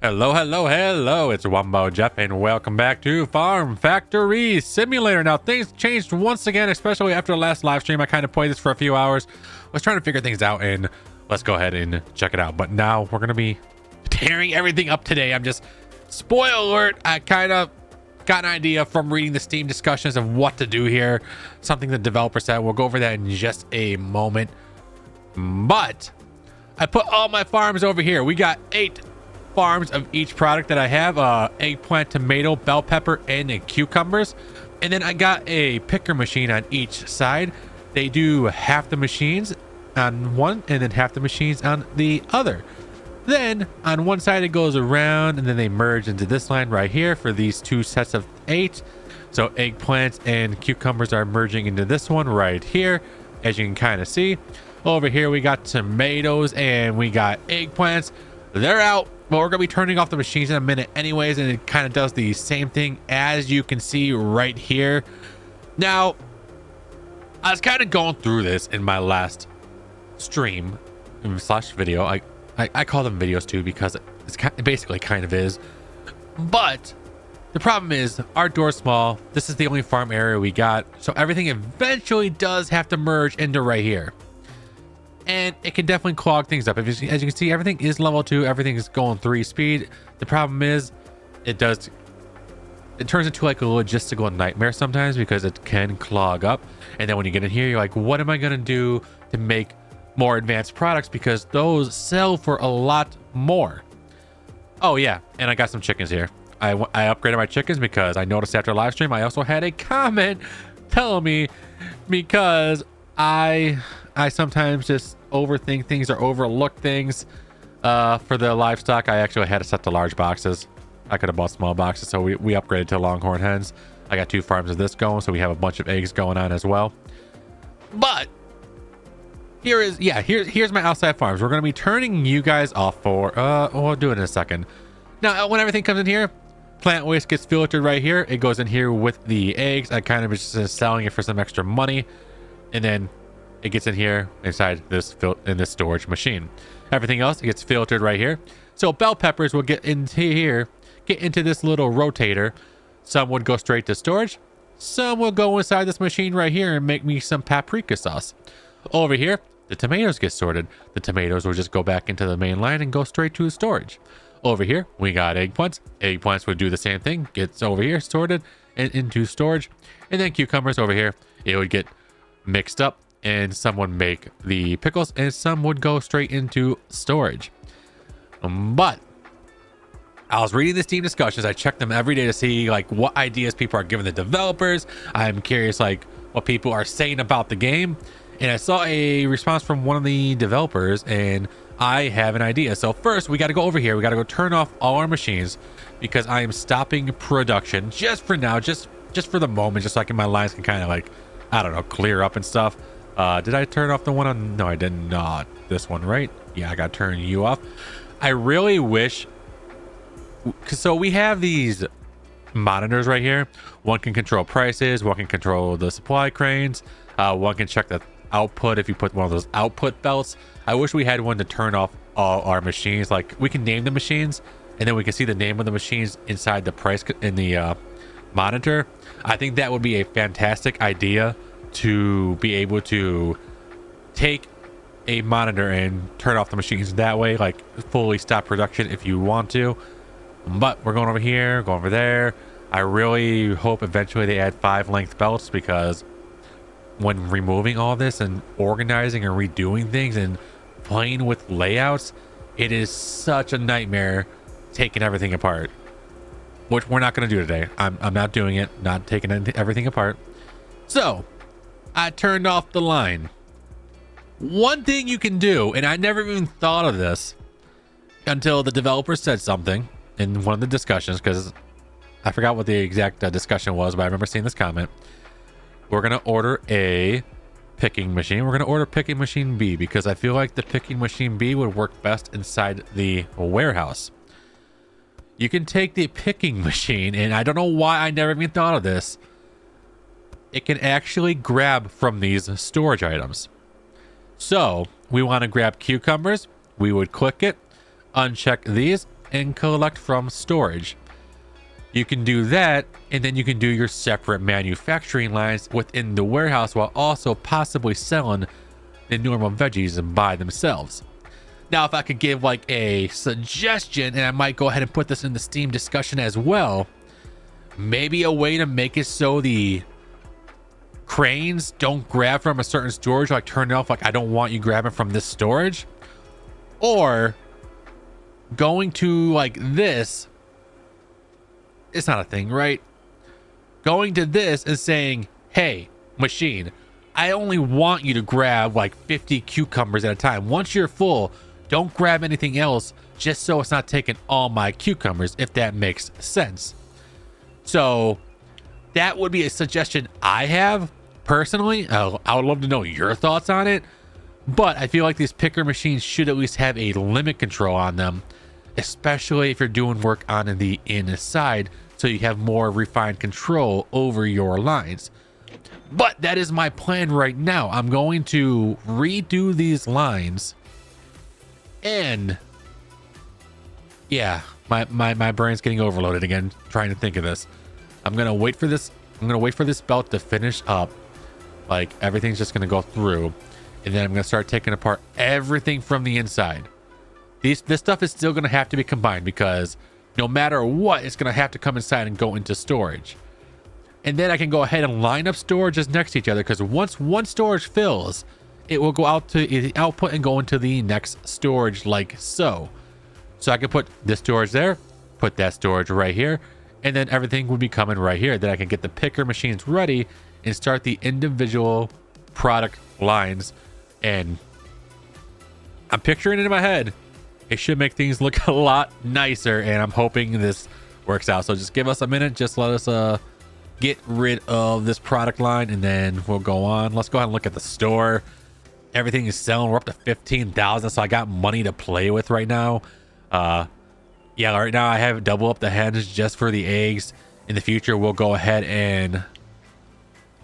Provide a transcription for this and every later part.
Hello, it's WumboJeff, and welcome back to Farm Factory Simulator. Now, things changed once again, especially after the last live stream. I kind of played this for a few hours, was trying to figure things out, and let's go ahead and check it out. But now we're going to be tearing everything up today. I'm just, spoiler alert, I kind of got an idea from reading the Steam discussions of what to do here. Something the developer said. We'll go over that in just a moment. But I put all my farms over here. We got 8 farms of each product that I have, eggplant, tomato, bell pepper, and cucumbers. And then I got a picker machine on each side. They do half the machines on one and then half the machines on the other. Then on one side it goes around and then they merge into this line right here for these 2 sets of 8. So eggplants and cucumbers are merging into this one right here, as you can kind of see. Over here we got tomatoes and we got eggplants. They're out. Well, we're going to be turning off the machines in a minute anyways, and it kind of does the same thing as you can see right here. Now, I was kind of going through this in my last stream slash video. I call them videos too because it basically kind of is. But the problem is our door's small. This is the only farm area we got. So everything eventually does have to merge into right here. And it can definitely clog things up. As you can see, everything is level 2. Everything is going 3 speed. The problem is it turns into like a logistical nightmare sometimes because it can clog up. And then when you get in here, you're like, what am I going to do to make more advanced products? Because those sell for a lot more. Oh, yeah. And I got some chickens here. I upgraded my chickens because I noticed after live stream, I also had a comment telling me because I sometimes just overthink things or overlook things. For the livestock, I actually had to set to large boxes. I could have bought small boxes, so we upgraded to longhorn hens. I got 2 farms of this going, so we have a bunch of eggs going on as well. But here's my outside farms. We're going to be turning you guys off for we'll do it in a second. Now, when everything comes in here, plant waste gets filtered right here. It goes in here with the eggs. I kind of just selling it for some extra money, and then it gets in here inside this storage machine. Everything else, it gets filtered right here. So bell peppers will get into here, get into this little rotator. Some would go straight to storage. Some will go inside this machine right here and make me some paprika sauce. Over here, the tomatoes get sorted. The tomatoes will just go back into the main line and go straight to storage. Over here, we got eggplants. Eggplants would do the same thing. Gets over here, sorted and into storage. And then cucumbers over here, it would get mixed up. And some would make the pickles and some would go straight into storage. But I was reading the Steam discussions. I check them every day to see like what ideas people are giving the developers. I'm curious like what people are saying about the game. And I saw a response from one of the developers and I have an idea. So first we got to go over here. We got to go turn off all our machines because I am stopping production just for now, just for the moment, just so my lines can kind of like, I don't know, clear up and stuff. Did I turn off the one on? No, I did not. This one, right? Yeah, I got to turn you off. I really wish. So we have these monitors right here. One can control prices. One can control the supply cranes. One can check the output if you put one of those output belts. I wish we had one to turn off all our machines. Like we can name the machines and then we can see the name of the machines inside the price in the monitor. I think that would be a fantastic idea to be able to take a monitor and turn off the machines that way, like fully stop production if you want to. But we're going over here, going over there. I really hope eventually they add 5 length belts because when removing all this and organizing and redoing things and playing with layouts, it is such a nightmare taking everything apart, which we're not going to do today. I'm not doing it, not taking everything apart. So I turned off the line. One thing you can do, and I never even thought of this until the developer said something in one of the discussions, because I forgot what the exact discussion was, but I remember seeing this comment. We're going to order a picking machine. We're going to order picking machine B because I feel like the picking machine B would work best inside the warehouse. You can take the picking machine, and I don't know why I never even thought of this. It can actually grab from these storage items. So we want to grab cucumbers. We would click it, uncheck these, and collect from storage. You can do that, and then you can do your separate manufacturing lines within the warehouse while also possibly selling the normal veggies by themselves. Now, if I could give like a suggestion, and I might go ahead and put this in the Steam discussion as well, maybe a way to make it so the cranes don't grab from a certain storage, like turn it off, like I don't want you grabbing from this storage, or going to like this. It's not a thing, right? Going to this and saying, hey, machine, I only want you to grab like 50 cucumbers at a time. Once you're full, don't grab anything else, just so it's not taking all my cucumbers, if that makes sense. So that would be a suggestion I have personally. I would love to know your thoughts on it, but I feel like these picker machines should at least have a limit control on them, especially if you're doing work on the inside, so you have more refined control over your lines. But that is my plan right now. I'm going to redo these lines, and yeah, my brain's getting overloaded again trying to think of this. I'm gonna wait for this belt to finish up, like everything's just gonna go through, and then I'm gonna start taking apart everything from the inside. This stuff is still going to have to be combined, because no matter what, it's going to have to come inside and go into storage. And then I can go ahead and line up storages next to each other, because once one storage fills, it will go out to the output and go into the next storage, like so. So I can put this storage there, put that storage right here, and then everything would be coming right here. Then I can get the picker machines ready and start the individual product lines. And I'm picturing it in my head. It should make things look a lot nicer, and I'm hoping this works out. So just give us a minute. Just let us get rid of this product line, and then we'll go on. Let's go ahead and look at the store. Everything is selling. We're up to 15,000, so I got money to play with right now. Yeah, right now I have double up the hens just for the eggs. In the future, we'll go ahead and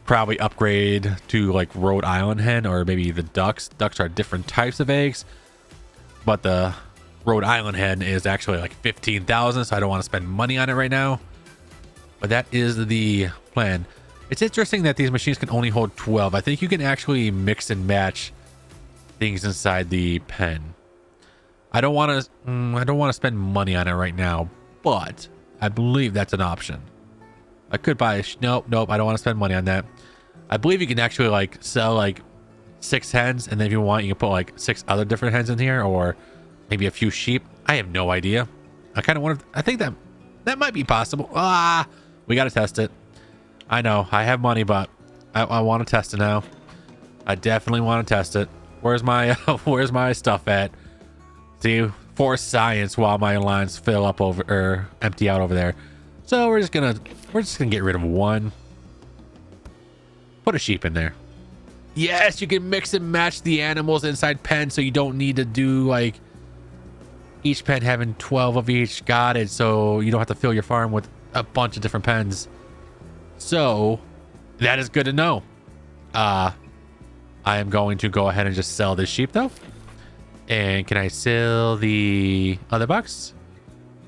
probably upgrade to like Rhode Island hen, or maybe the ducks. Ducks are different types of eggs, but the Rhode Island hen is actually like 15,000, so I don't want to spend money on it right now. But that is the plan. It's interesting that these machines can only hold 12. I think you can actually mix and match things inside the pen. I don't want to spend money on it right now, but I believe that's an option. I could buy nope, I don't want to spend money on that. I believe you can actually like sell like 6 hens, and then if you want, you can put like 6 other different hens in here, or maybe a few sheep. I have no idea. I kind of want to, I think that might be possible. We got to test it. I know I have money, but I want to test it now. I definitely want to test it. Where's my stuff at? See, for science, while my lines fill up over, or empty out over there. So we're just gonna get rid of one. Put a sheep in there. Yes, you can mix and match the animals inside pens, so you don't need to do like each pen having 12 of each. Got it. So you don't have to fill your farm with a bunch of different pens. So that is good to know. I am going to go ahead and just sell this sheep though. And can I sell the other box?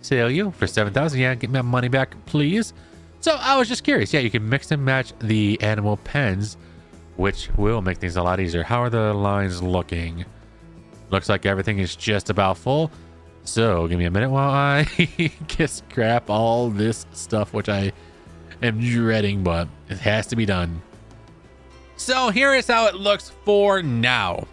Sell you for 7,000. Yeah, get my money back, please. So I was just curious. Yeah, you can mix and match the animal pens, which will make things a lot easier. How are the lines looking? Looks like everything is just about full. So give me a minute while I just scrap all this stuff, which I am dreading, but it has to be done. So here is how it looks for now.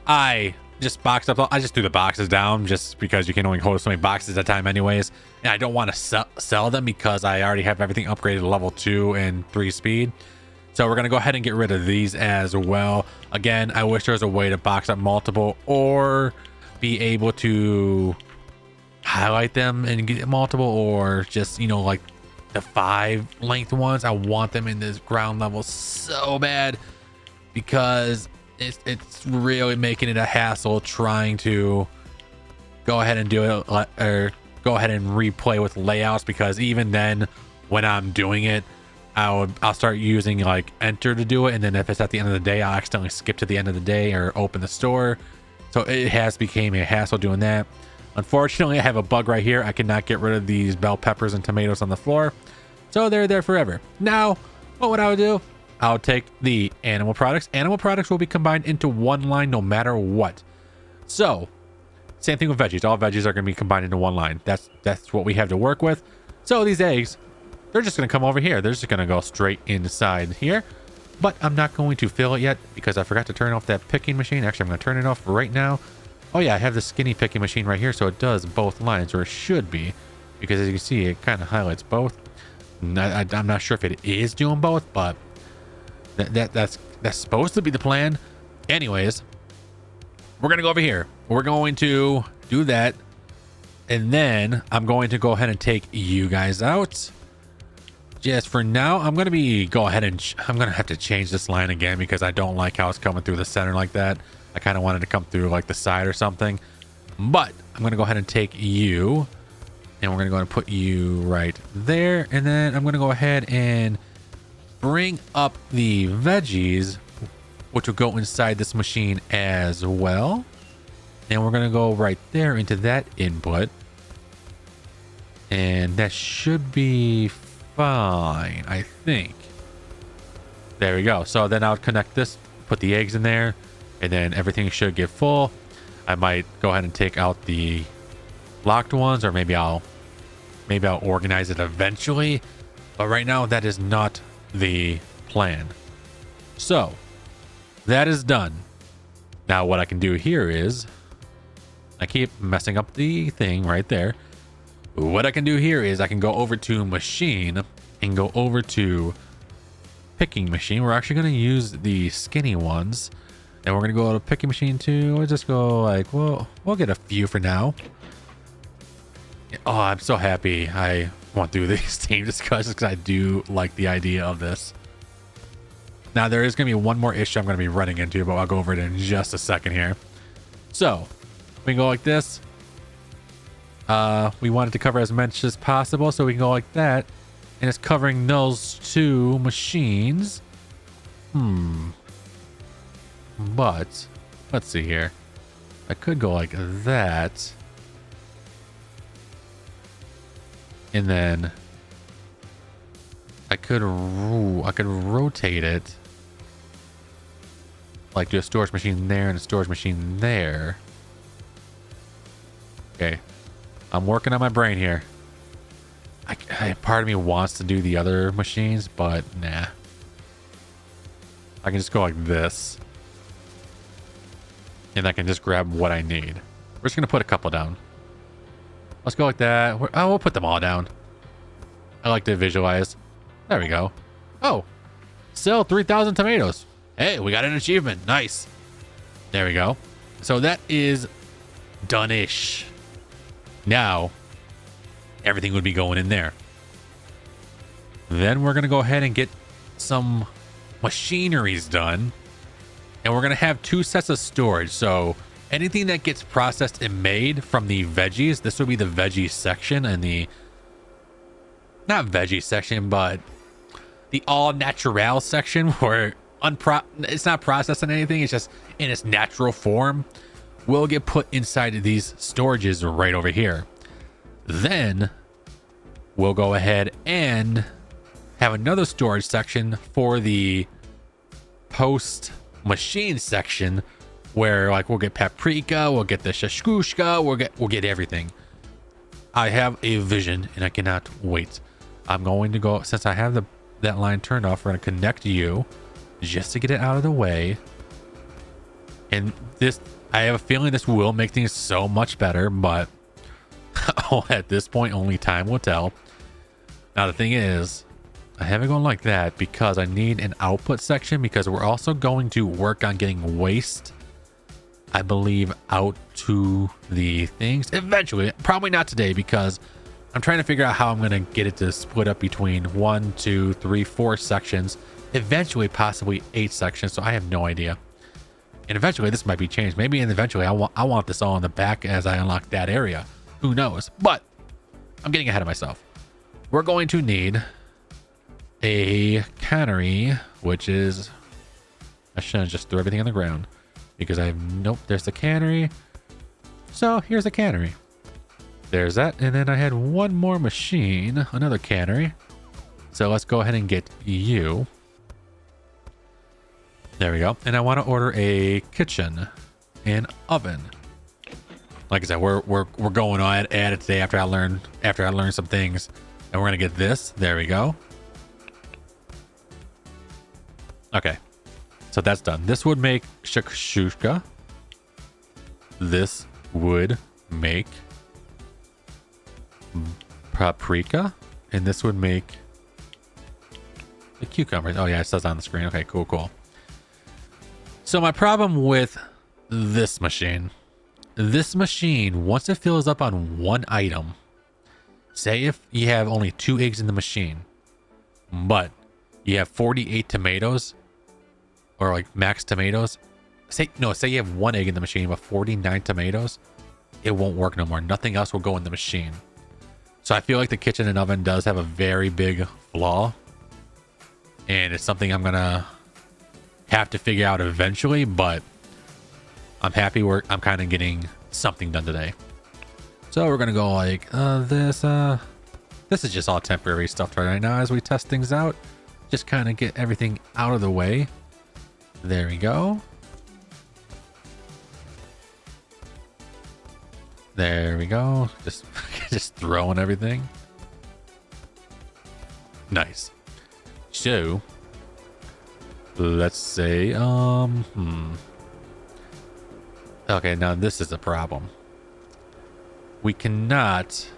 I just boxed up. I just threw the boxes down just because you can only hold so many boxes at a time anyways. And I don't want to sell them because I already have everything upgraded to level 2 and 3 speed. So we're going to go ahead and get rid of these as well. Again, I wish there was a way to box up multiple, or be able to highlight them and get multiple, or just, you know, like the 5 length ones. I want them in this ground level so bad, because it's really making it a hassle trying to go ahead and do it, or go ahead and replay with layouts, because even then when I'm doing it, I'll start using like enter to do it, and then if it's at the end of the day, I'll accidentally skip to the end of the day or open the store. So it has become a hassle doing that. Unfortunately, I have a bug right here. I cannot get rid of these bell peppers and tomatoes on the floor. So they're there forever. Now, what would I do? I'll take the animal products. Animal products will be combined into one line no matter what. So, same thing with veggies. All veggies are going to be combined into one line. That's what we have to work with. So these eggs, they're just going to come over here. They're just going to go straight inside here. But I'm not going to fill it yet because I forgot to turn off that picking machine. Actually, I'm going to turn it off right now. Oh yeah, I have the skinny picking machine right here, so it does both lines, or it should be, because as you can see, it kind of highlights both. I'm not sure if it is doing both, but that's supposed to be the plan. Anyways, we're gonna go over here. We're going to do that, and then I'm going to go ahead and take you guys out. Just for now, I'm gonna have to change this line again because I don't like how it's coming through the center like that. I kind of wanted to come through like the side or something, but I'm going to go ahead and take you, and we're going to go ahead and put you right there. And then I'm going to go ahead and bring up the veggies, which will go inside this machine as well. And we're going to go right there into that input. And that should be fine, I think. There we go. So then I'll connect this, put the eggs in there, and then everything should get full. I might go ahead and take out the locked ones, or maybe I'll organize it eventually. But right now, that is not the plan. So that is done. Now what I can do here is, I keep messing up the thing right there. What I can do here is I can go over to machine and go over to picking machine. We're actually going to use the skinny ones. And we're going to go to picking machine too. We'll just go like, well, we'll get a few for now. Oh, I'm so happy I went through these team discussions because I do like the idea of this. Now, there is going to be one more issue I'm going to be running into, but I'll go over it in just a second here. So, we can go like this. We wanted to cover as much as possible, so we can go like that. And it's covering those two machines. But let's see here. I could go like that. And then I could rotate it. Like do a storage machine there and a storage machine there. Okay. I'm working on my brain here. Part of me wants to do the other machines, but nah. I can just go like this. And I can just grab what I need. We're just going to put a couple down. Let's go like that. We'll put them all down. I like to visualize. There we go. Oh, sell 3,000 tomatoes. Hey, we got an achievement. Nice. There we go. So that is done-ish. Now, everything would be going in there. Then we're going to go ahead and get some machineries done. And we're going to have 2 sets of storage. So anything that gets processed and made from the veggies, this would be the veggie section, and the, not veggie section, but the all natural section where it's not processing anything. It's just in its natural form will get put inside of these storages right over here. Then we'll go ahead and have another storage section for the post machine section where like we'll get paprika, we'll get the shashkushka, we'll get everything. I have a vision and I cannot wait. I'm going to go, since I have that line turned off, we're going to connect you just to get it out of the way. And this, I have a feeling this will make things so much better, but at this point only time will tell. Now the thing is, I have it going like that because I need an output section, because we're also going to work on getting waste, I believe, out to the things eventually. Probably not today, because I'm trying to figure out how I'm going to get it to split up between 1, 2, 3, 4 sections, eventually possibly 8 sections. So I have no idea. And eventually this might be changed. Maybe eventually I want this all in the back as I unlock that area. Who knows? But I'm getting ahead of myself. We're going to need a cannery, which is, I shouldn't just throw everything on the ground because I have, nope, there's the cannery. So here's the cannery. There's that. And then I had one more machine, another cannery. So let's go ahead and get you. There we go. And I want to order a kitchen and oven. Like I said, we're going on at it today after I learn some things. And we're gonna get this. There we go. Okay. So that's done. This would make shakshuka. This would make paprika. And this would make the cucumbers. Oh yeah, it says on the screen. Okay, cool. So my problem with this machine, once it fills up on one item, say if you have only 2 eggs in the machine, but you have 48 tomatoes, or like max tomatoes, say you have 1 egg in the machine but 49 tomatoes, it won't work no more. Nothing else will go in the machine. So I feel like the kitchen and oven does have a very big flaw, and it's something I'm gonna have to figure out eventually, but I'm happy I'm kind of getting something done today. So we're gonna go like this is just all temporary stuff right now as we test things out. Just kind of get everything out of the way. There we go. There we go. Just throwing everything. Nice. So let's say okay, now this is a problem. We cannot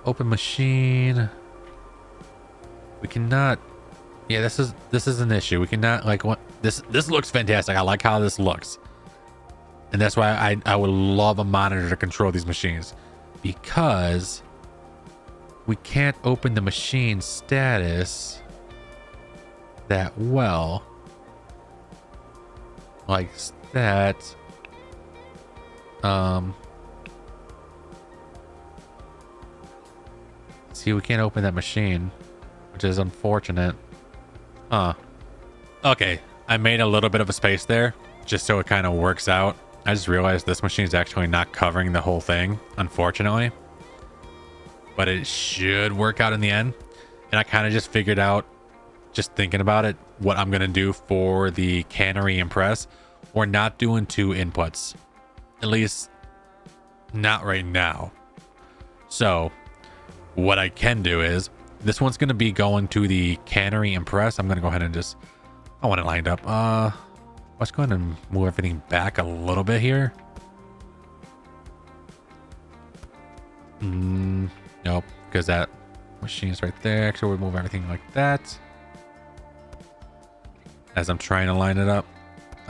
open machine. We cannot. Yeah, this is an issue. We cannot, like, what this looks fantastic. I like how this looks. And that's why I would love a monitor to control these machines, because we can't open the machine status that well. Like that. See, we can't open that machine, which is unfortunate. Okay, I made a little bit of a space there just so it kind of works out. I just realized this machine is actually not covering the whole thing, unfortunately, but it should work out in the end. And I kind of just figured out, just thinking about it, what I'm gonna do for the cannery and press. We're not doing 2 inputs, at least not right now. So what I can do is, this one's gonna be going to the cannery and press. I'm gonna go ahead and just, I want it lined up. Let's go ahead and move everything back a little bit here. Nope, because that machine's right there. Actually, we'll move everything like that as I'm trying to line it up.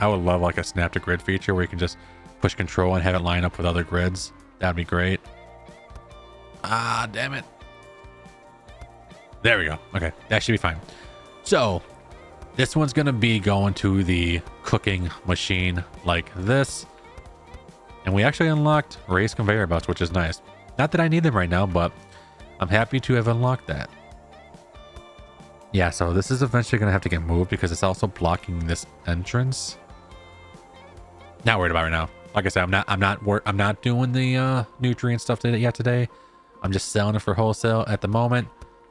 I would love like a snap to grid feature where you can just push control and have it line up with other grids. That'd be great. Ah, damn it. There we go. Okay, that should be fine. So this one's gonna be going to the cooking machine like this. And we actually unlocked raised conveyor belts, which is nice. Not that I need them right now, but I'm happy to have unlocked that. Yeah, so this is eventually gonna have to get moved because it's also blocking this entrance. Not worried about it right now. Like I said, I'm not doing the nutrient stuff yet today. I'm just selling it for wholesale at the moment.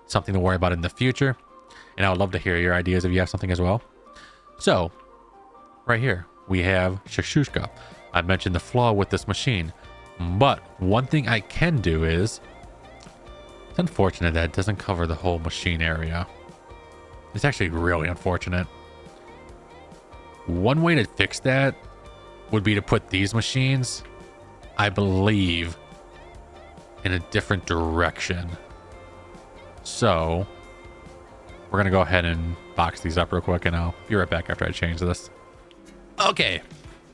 Something to worry about in the future. And I would love to hear your ideas if you have something as well. So right here we have shakshuka. I mentioned the flaw with this machine, but one thing I can do is, it's unfortunate that it doesn't cover the whole machine area. It's actually really unfortunate. One way to fix that would be to put these machines, I believe, in a different direction. So we're gonna go ahead and box these up real quick, and I'll be right back after I change this. Okay,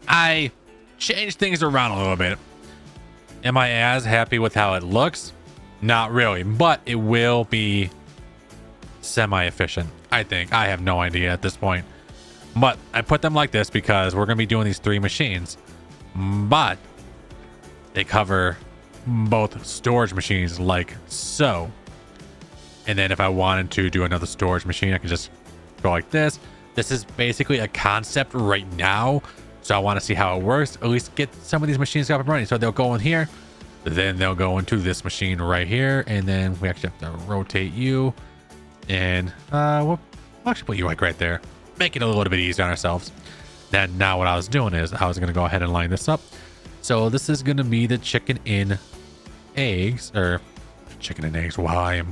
I changed things around a little bit. Am I as happy with how it looks? Not really, but it will be semi-efficient, I think. I have no idea at this point, but I put them like this because we're gonna be doing these 3 machines, but they cover both storage machines like so. And then if I wanted to do another storage machine, I can just go like this. This is basically a concept right now. So I want to see how it works. At least get some of these machines up and running. So they'll go in here, then they'll go into this machine right here, and then we actually have to rotate you, and we'll actually put you like right there, make it a little bit easier on ourselves. Then now what I was doing is I was going to go ahead and line this up. So this is going to be the chicken and eggs, or chicken and eggs. Wow,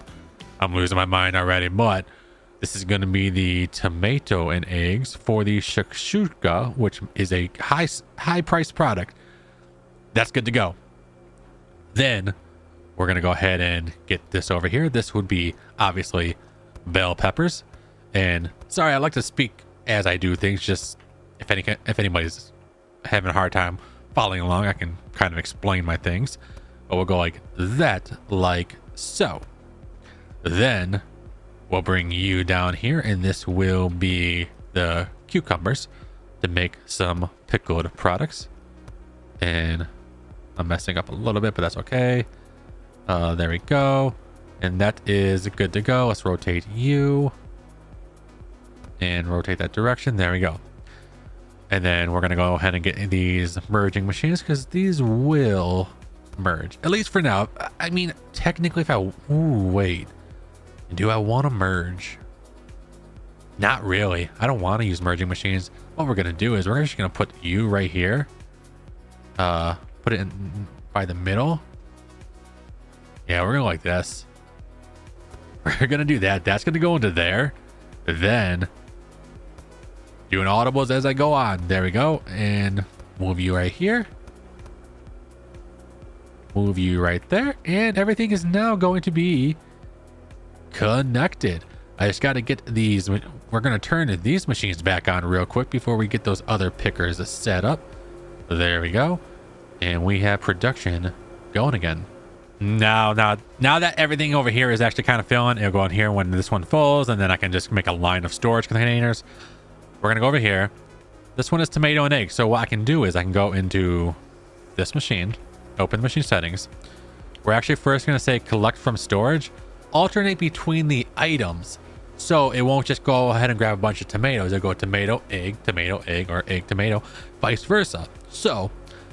I'm losing my mind already. But this is going to be the tomato and eggs for the shakshuka, which is a high price product. That's good to go. Then we're going to go ahead and get this over here. This would be obviously bell peppers. And sorry, I like to speak as I do things. Just if anybody's having a hard time following along, I can kind of explain my things. But we'll go like that, like so. Then we'll bring you down here, and this will be the cucumbers to make some pickled products. And I'm messing up a little bit, but that's okay. There we go. And that is good to go. Let's rotate you and rotate that direction. There we go. And then we're going to go ahead and get these merging machines, because these will merge, at least for now. I mean, technically, if ooh, wait, do I want to merge? Not really. I don't want to use merging machines. What we're going to do is we're just going to put you right here. Put it in by the middle. Yeah, we're going to like this. We're going to do that. That's going to go into there. Then doing audibles as I go on. There we go. And move you right here. Move you right there. And everything is now going to be connected. I just got to get these. We're going to turn these machines back on real quick before we get those other pickers set up. There we go. And we have production going again. Now that everything over here is actually kind of filling, it'll go in here when this one fills, and then I can just make a line of storage containers. We're going to go over here. This one is tomato and egg. So what I can do is I can go into this machine, open machine settings. We're actually first going to say collect from storage, alternate between the items. So it won't just go ahead and grab a bunch of tomatoes. It'll go tomato, egg, or egg, tomato, vice versa. So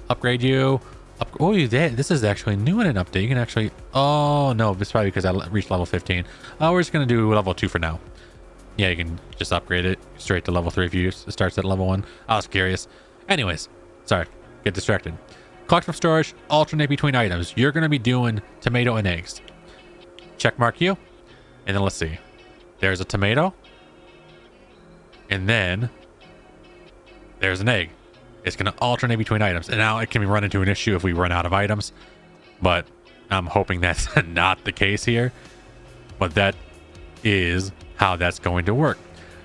upgrade you. Oh, you did. This is actually new in an update. You can actually, oh no, it's probably because I reached level 15. We're just going to do level 2 for now. Yeah, you can just upgrade it straight to level 3 if you starts at level 1. I was curious. Anyways, sorry, get distracted. Collect from storage, alternate between items. You're going to be doing tomato and eggs. Check mark you. And then let's see. There's a tomato. And then there's an egg. It's going to alternate between items. And now it can run into an issue if we run out of items. But I'm hoping that's not the case here. But that is how that's going to work.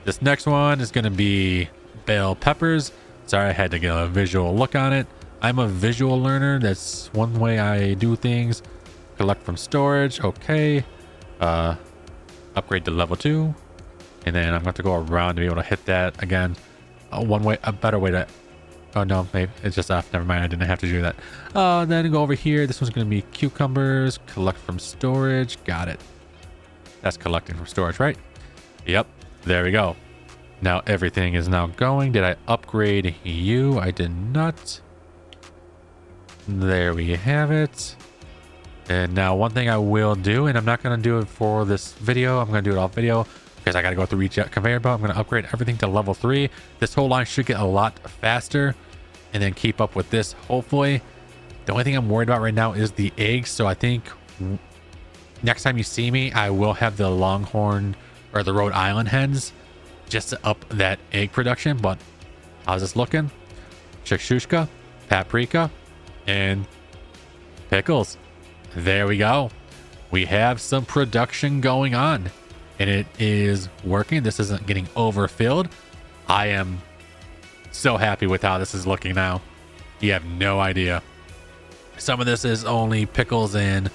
This next one is going to be bell peppers. Sorry, I had to get a visual look on it. I'm a visual learner. That's one way I do things. Collect from storage. Okay. Upgrade to level 2. And then I'm going to have to go around to be able to hit that again. A better way to... Oh, no, maybe it's just off. Never mind. I didn't have to do that. Then go over here. This one's going to be cucumbers. Collect from storage. Got it. That's collecting from storage, right? Yep. There we go. Now everything is now going. Did I upgrade you? I did not. There we have it. And now one thing I will do, and I'm not going to do it for this video. I'm going to do it off video because I got to go through each conveyor belt. I'm going to upgrade everything to level 3. This whole line should get a lot faster and then keep up with this, hopefully. The only thing I'm worried about right now is the eggs. So I think next time you see me, I will have the Longhorn or the Rhode Island hens just to up that egg production. But how's this looking? Shakshuka, paprika, and pickles. There we go. We have some production going on, and it is working. This isn't getting overfilled. I am so happy with how this is looking now. You have no idea. Some of this is only pickles and,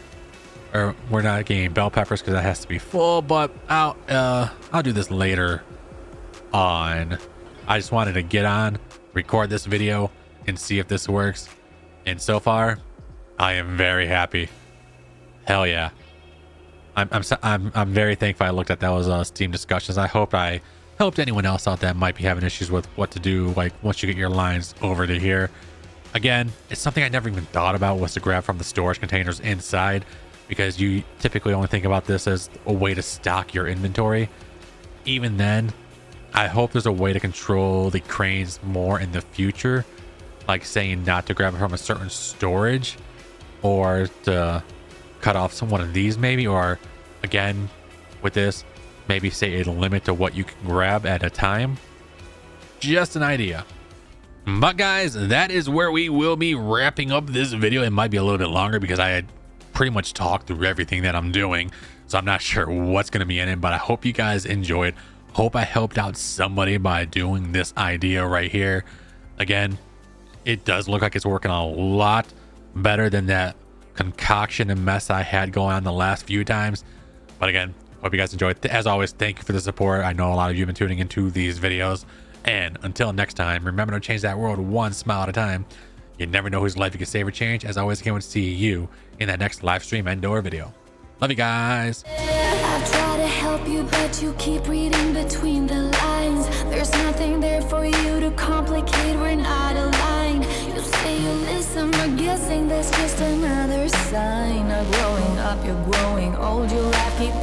or we're not getting bell peppers because that has to be full, but I'll do this later on. I just wanted to get on, record this video, and see if this works. And so far, I am very happy. Hell yeah. I'm very thankful I looked at those Steam discussions. I hope I helped anyone else out that might be having issues with what to do, like once you get your lines over to here. Again, it's something I never even thought about, was to grab from the storage containers inside, because you typically only think about this as a way to stock your inventory. Even then, I hope there's a way to control the cranes more in the future, like saying not to grab it from a certain storage, or to cut off one of these maybe, or again with this, maybe say a limit to what you can grab at a time. Just an idea. But guys, that is where we will be wrapping up this video. It might be a little bit longer because I had pretty much talked through everything that I'm doing, so I'm not sure what's going to be in it, but I hope you guys enjoyed. Hope I helped out somebody by doing this idea right here. Again, it does look like it's working a lot better than that concoction and mess I had going on the last few times. But again, hope you guys enjoyed. As always, thank you for the support. I know a lot of you have been tuning into these videos. And until next time, remember to change that world one smile at a time. You never know whose life you can save or change. As always, I can't wait to see you in that next live stream and/or video. Love you guys. I try to help you, but you keep reading between the lines. There's nothing there for you to complicate. We're not aligned. You say you listen, but guessing that's just another sign of growing up. You're growing old. You laugh, keep